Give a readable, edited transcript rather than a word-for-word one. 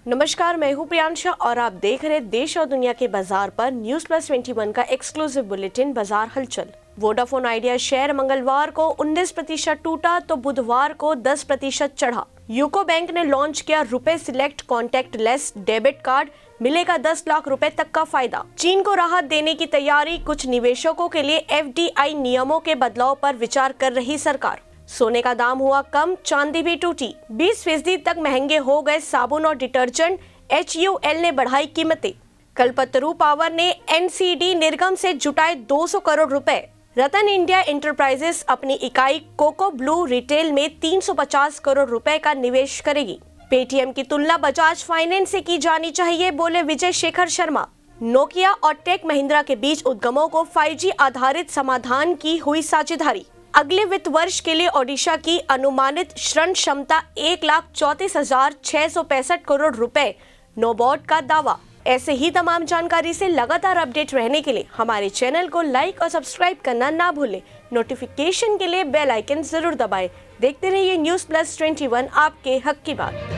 नमस्कार, मैं हूं प्रियांशा और आप देख रहे देश और दुनिया के बाजार पर न्यूज प्लस 21 का एक्सक्लूसिव बुलेटिन बाजार हलचल। वोडाफोन आइडिया शेयर मंगलवार को 19% टूटा तो बुधवार को 10% चढ़ा। यूको बैंक ने लॉन्च किया रुपए select contact less debit card, मिलेगा 10 लाख रुपए तक का फायदा। चीन को राहत देने की तैयारी, कुछ निवेशकों के लिए FDI नियमों के बदलाव पर विचार कर रही सरकार। सोने का दाम हुआ कम, चांदी भी टूटी। 20% तक महंगे हो गए साबुन और डिटर्जेंट, HUL ने बढ़ाई कीमतें। कल्पतरू पावर ने NCD निर्गम से जुटाए 200 करोड़ रुपए। रतन इंडिया एंटरप्राइजेस अपनी इकाई कोको ब्लू रिटेल में 350 करोड़ रुपए का निवेश करेगी। पेटीएम की तुलना बजाज फाइनेंस से की जानी चाहिए, बोले विजय शेखर शर्मा। नोकिया और टेक महिंद्रा के बीच उद्यमों को 5G आधारित समाधान की हुई साझेदारी। अगले वित्त वर्ष के लिए ओडिशा की अनुमानित ऋण क्षमता 1,34,665 करोड़ रुपए, नोबॉट का दावा। ऐसे ही तमाम जानकारी से लगातार अपडेट रहने के लिए हमारे चैनल को लाइक और सब्सक्राइब करना ना भूलें। नोटिफिकेशन के लिए बेल आइकन जरूर दबाएं। देखते रहिए न्यूज प्लस 21, आपके हक की बात।